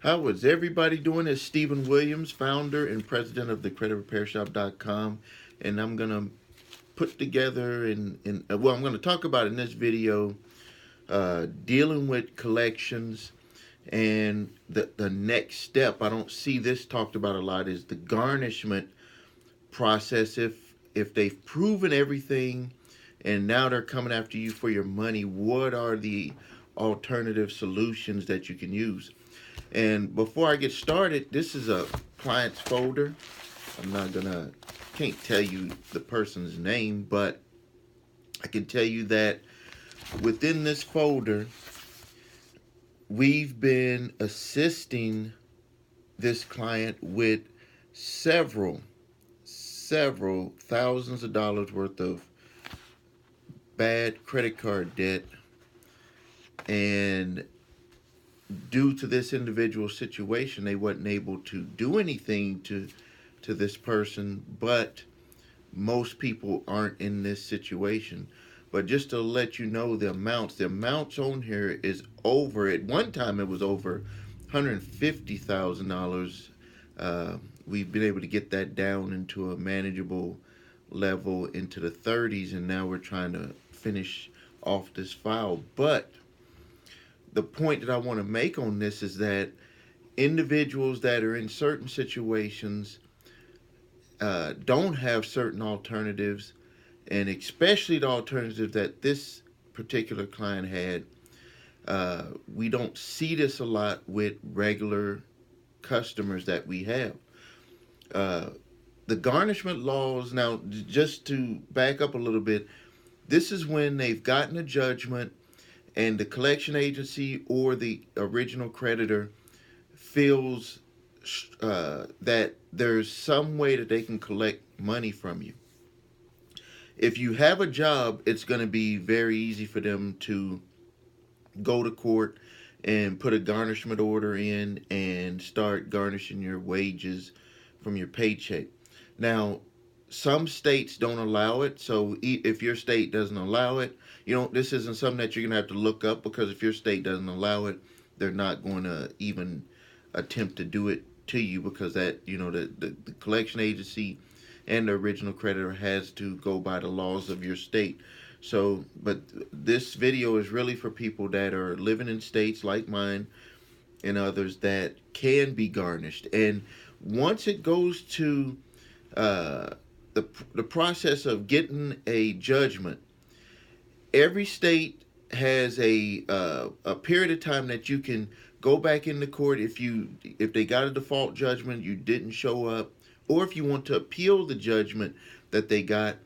How is everybody doing? It's Stephen Williams, founder and president of the creditrepairshop.com, and I'm going to put together I'm going to talk about in this video dealing with collections and the next step. I don't see this talked about a lot is the garnishment process. If they've proven everything and now they're coming after you for your money, what are the alternative solutions that you can use? And before I get started, this is a client's folder. I'm not gonna can't tell you the person's name, but I can tell you that within this folder, we've been assisting this client with several thousands of dollars worth of bad credit card debt. And due to this individual situation, they wasn't able to do anything to this person, but most people aren't in this situation. But just to let you know, the amounts on here is over. At one time, it was over $150,000. We've been able to get that down into a manageable level into the 30s, and now we're trying to finish off this file. But the point that I want to make on this is that individuals that are in certain situations don't have certain alternatives, and especially the alternative that this particular client had. We don't see this a lot with regular customers that we have. Uh, the garnishment laws, now, just to back up a little bit, this is when they've gotten a judgment and the collection agency or the original creditor feels that there's some way that they can collect money from you. If you have a job, it's going to be very easy for them to go to court and put a garnishment order in and start garnishing your wages from your paycheck. Now, some states don't allow it, so if your state doesn't allow it, this isn't something that you're going to have to look up, because if your state doesn't allow it, they're not going to even attempt to do it to you, because that, the collection agency and the original creditor has to go by the laws of your state. So, but this video is really for people that are living in states like mine and others that can be garnished. And once it goes to uh, the process of getting a judgment, every state has a period of time that you can go back into court if they got a default judgment, you didn't show up, or if you want to appeal the judgment that they got.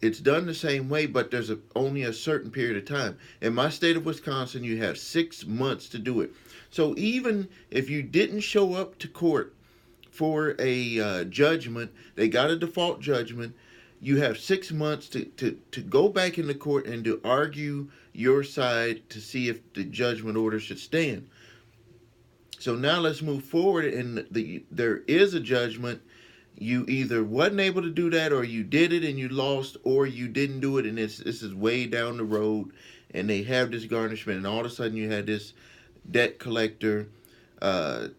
It's done the same way, but there's only a certain period of time. In my state of Wisconsin, you have 6 months to do it. So even if you didn't show up to court for a judgment, they got a default judgment, you have 6 months to go back into court and to argue your side to see if the judgment order should stand. So now let's move forward, and there is a judgment. You either wasn't able to do that, or you did it and you lost, or you didn't do it and this is way down the road, and they have this garnishment, and all of a sudden you had this debt collector uh,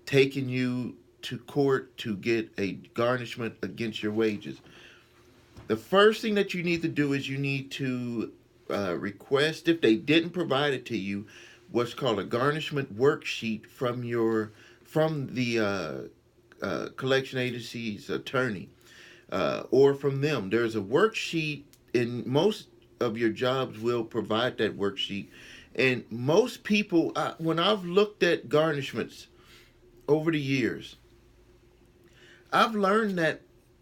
taking you to court to get a garnishment against your wages. The first thing that you need to do is you need to request, if they didn't provide it to you, what's called a garnishment worksheet from the collection agency's attorney, or from them. There's a worksheet, and most of your jobs will provide that worksheet. And most people, when I've looked at garnishments over the years, I've learned that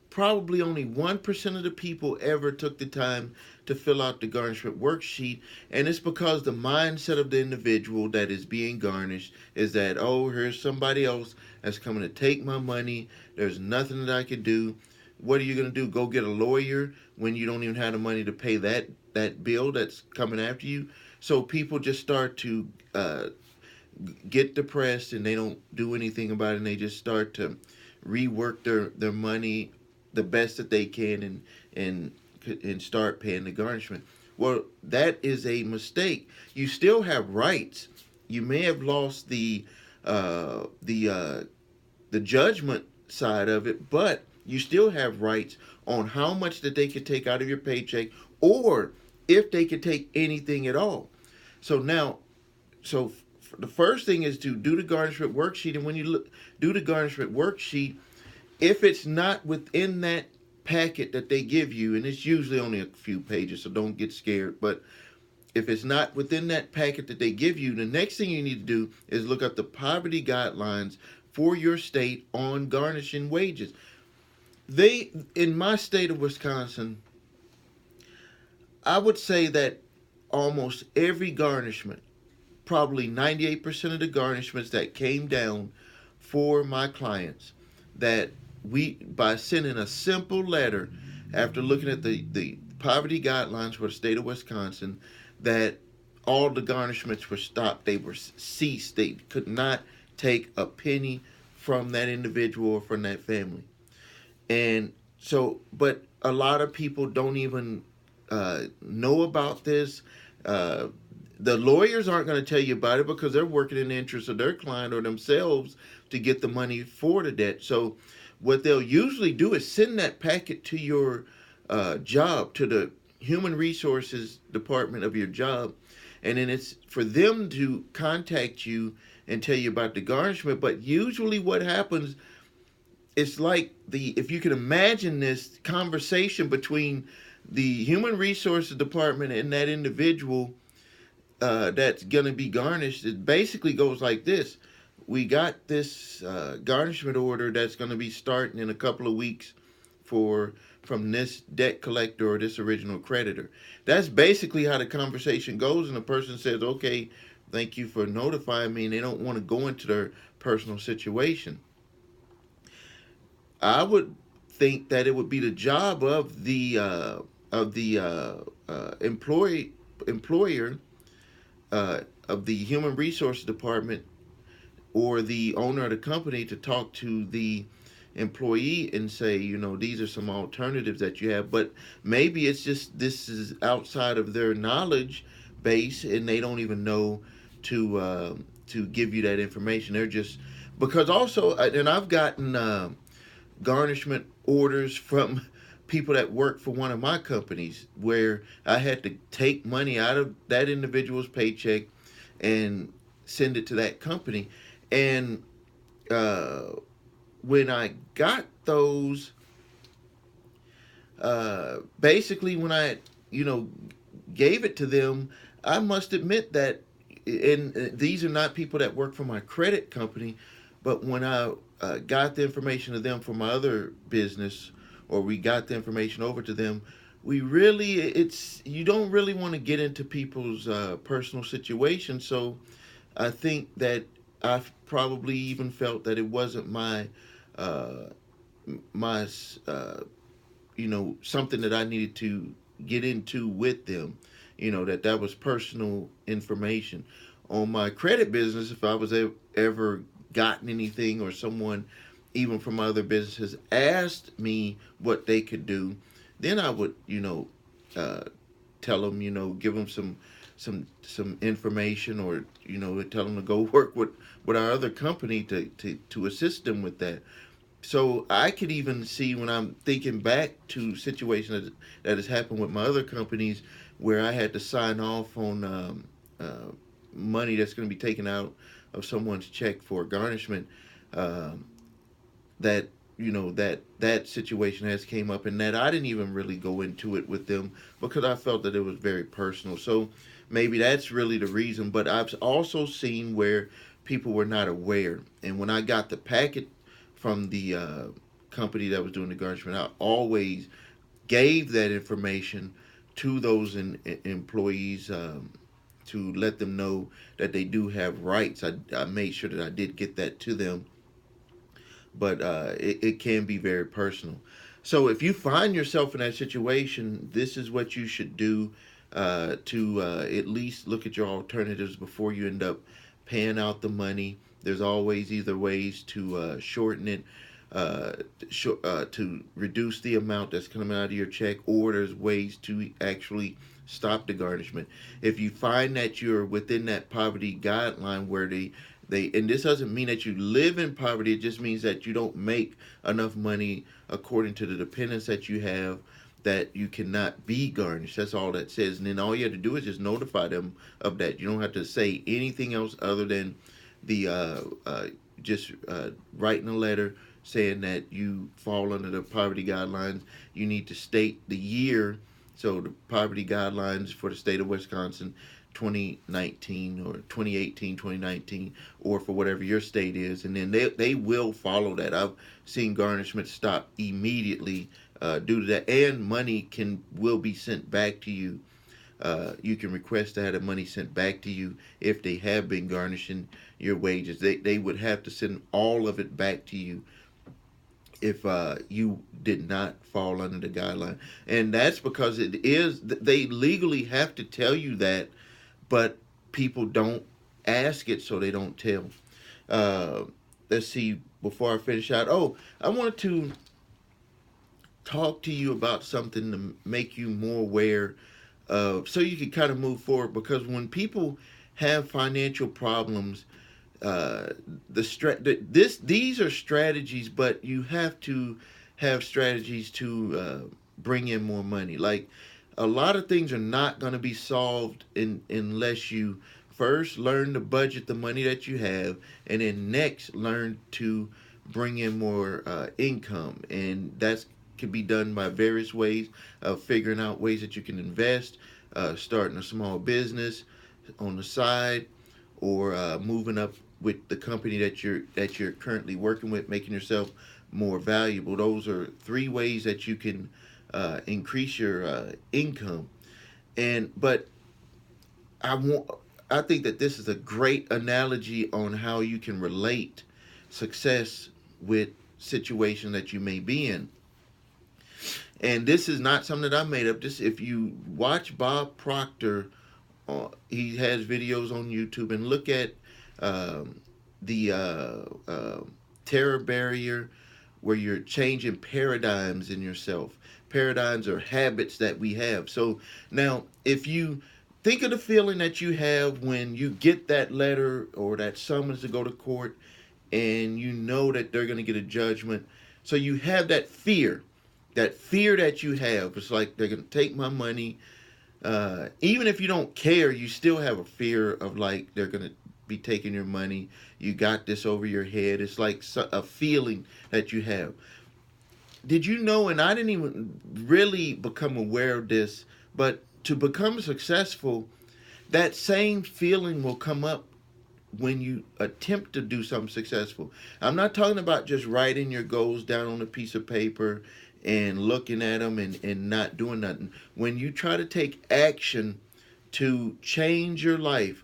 probably only 1% of the people ever took the time to fill out the garnishment worksheet. And it's because the mindset of the individual that is being garnished is that, oh, here's somebody else that's coming to take my money. There's nothing that I can do. What are you going to do? Go get a lawyer when you don't even have the money to pay that bill that's coming after you? So people just start to get depressed, and they don't do anything about it, and they just start to rework their money the best that they can, and start paying the garnishment. Well, that is a mistake. You still have rights. You may have lost the the judgment side of it, but you still have rights on how much that they could take out of your paycheck, or if they could take anything at all. So now, so the first thing is to do the garnishment worksheet, and when you do the garnishment worksheet, if it's not within that packet that they give you, and it's usually only a few pages, so don't get scared, but if it's not within that packet that they give you, the next thing you need to do is look up the poverty guidelines for your state on garnishing wages. They, in my state of Wisconsin, I would say that almost every garnishment, probably 98% of the garnishments that came down for my clients, that we, by sending a simple letter after looking at the poverty guidelines for the state of Wisconsin, that all the garnishments were stopped. They were ceased. They could not take a penny from that individual or from that family. And so, but a lot of people don't even know about this. Uh, the lawyers aren't going to tell you about it because they're working in the interest of their client or themselves to get the money for the debt. So, what they'll usually do is send that packet to your job, to the human resources department of your job, and then it's for them to contact you and tell you about the garnishment. But usually, what happens, it's like the, if you can imagine this conversation between the human resources department and that individual that's going to be garnished, it basically goes like this. We got this garnishment order that's going to be starting in a couple of weeks for from this debt collector or this original creditor. That's basically how the conversation goes, and the person says, okay, thank you for notifying me, and they don't want to go into their personal situation. I would think that it would be the job of the employer of the human resources department or the owner of the company to talk to the employee and say, you know, these are some alternatives that you have. But maybe it's just this is outside of their knowledge base, and they don't even know to give you that information. They're just, because also, and I've gotten garnishment orders from people that work for one of my companies where I had to take money out of that individual's paycheck and send it to that company. And uh, when I got those, basically when I, you know, gave it to them, I must admit that, and these are not people that work for my credit company, but when I got the information to them for my other business, or we got the information over to them, we really, it's, you don't really want to get into people's personal situations. So I think that I've probably even felt that it wasn't uh, my you know, something that I needed to get into with them, you know, that that was personal information. On my credit business, if I was ever gotten anything, or someone even from other businesses asked me what they could do, then I would, you know, uh, tell them, you know, give them some information, or you know, tell them to go work with our other company to assist them with that. So I could even see, when I'm thinking back to situations that has happened with my other companies, where I had to sign off on money that's going to be taken out of someone's check for garnishment. Um, that, you know, that situation has came up, and that I didn't even really go into it with them because I felt that it was very personal. So maybe that's really the reason. But I've also seen where people were not aware, and when I got the packet from the company that was doing the garnishment, I always gave that information to those employees, to let them know that they do have rights. I made sure that I did get that to them, but it can be very personal. So if you find yourself in that situation, this is what you should do to at least look at your alternatives before you end up paying out the money. There's always either ways to shorten it, to reduce the amount that's coming out of your check, or there's ways to actually stop the garnishment. If you find that you're within that poverty guideline where and this doesn't mean that you live in poverty. It just means that you don't make enough money according to the dependents that you have, that you cannot be garnished. That's all that says. And then all you have to do is just notify them of that. You don't have to say anything else other than the just writing a letter saying that you fall under the poverty guidelines. You need to state the year. So the poverty guidelines for the state of Wisconsin, 2019 or 2018, 2019, or for whatever your state is, and then they will follow that. I've seen garnishment stop immediately due to that, and money will be sent back to you. You can request to have the money sent back to you if they have been garnishing your wages. They would have to send all of it back to you if you did not fall under the guideline. And that's because they legally have to tell you that, but people don't ask it, so they don't tell. Let's see, before I finish out, I wanted to talk to you about something to make you more aware of, so you can kind of move forward, because when people have financial problems, these are strategies, but you have to have strategies to bring in more money. Like, a lot of things are not going to be solved unless you first learn to budget the money that you have, and then next learn to bring in more income. And that's can be done by various ways of figuring out ways that you can invest, starting a small business on the side, or moving up with the company that you're currently working with, making yourself more valuable. Those are three ways that you can increase your income. But I think that this is a great analogy on how you can relate success with situation that you may be in. And this is not something that I made up. This, if you watch Bob Proctor, he has videos on YouTube, and look at the terror barrier, where you're changing paradigms in yourself. Paradigms are habits that we have. So now, if you think of the feeling that you have when you get that letter or that summons to go to court, and you know that they're going to get a judgment. So you have that fear that you have. It's like, they're going to take my money. Even if you don't care, you still have a fear of, like, they're going to be taking your money. You got this over your head. It's like a feeling that you have. Did you know, and I didn't even really become aware of this, but to become successful, that same feeling will come up when you attempt to do something successful. I'm not talking about just writing your goals down on a piece of paper and looking at them and not doing nothing. When you try to take action to change your life,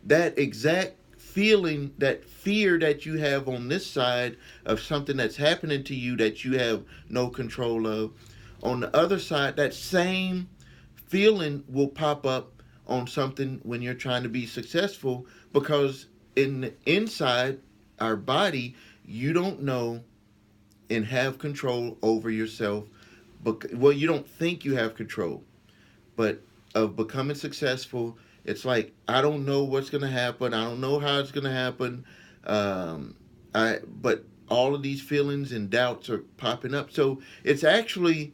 that exact feeling, that fear that you have on this side of something that's happening to you that you have no control of, on the other side, that same feeling will pop up on something when you're trying to be successful, because inside our body, you don't know and have control over yourself. Well, you don't think you have control, but of becoming successful, it's like, I don't know what's going to happen. I don't know how it's going to happen. But all of these feelings and doubts are popping up. So it's actually,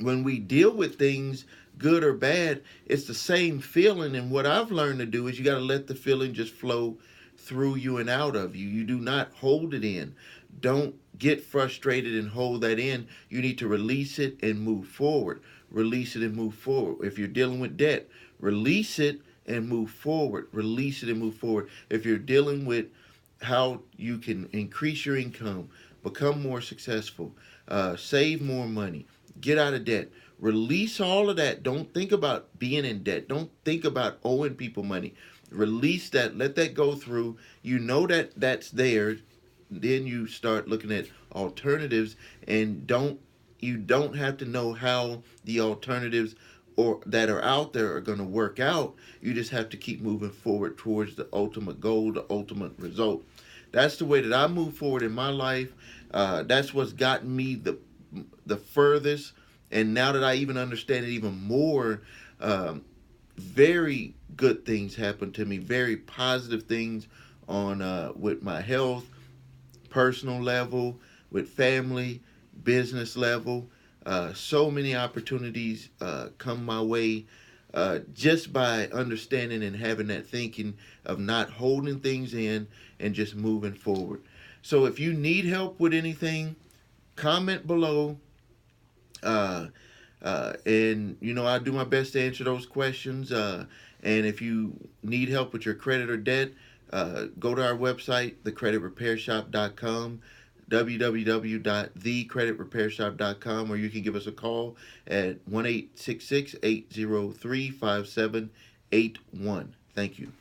when we deal with things, good or bad, it's the same feeling. And what I've learned to do is, you got to let the feeling just flow through you and out of you. You do not hold it in. Don't get frustrated and hold that in. You need to release it and move forward. Release it and move forward. If you're dealing with debt, release it and move forward. Release it and move forward. If you're dealing with how you can increase your income, become more successful, save more money, get out of debt, release all of that. Don't think about being in debt. Don't think about owing people money. Release that. Let that go through. You know that that's there. Then you start looking at alternatives, and you don't have to know how the alternatives or that are out there are going to work out. You just have to keep moving forward towards the ultimate goal, the ultimate result. That's the way that I move forward in my life. That's what's gotten me the furthest. And now that I even understand it even more, very good things happen to me. Very positive things on with my health, personal level, with family, business level. So many opportunities come my way just by understanding and having that thinking of not holding things in and just moving forward. So if you need help with anything, comment below. Uh, and I do my best to answer those questions. And if you need help with your credit or debt, go to our website, thecreditrepairshop.com, www.thecreditrepairshop.com, or you can give us a call at 1-866-803-5781. Thank you.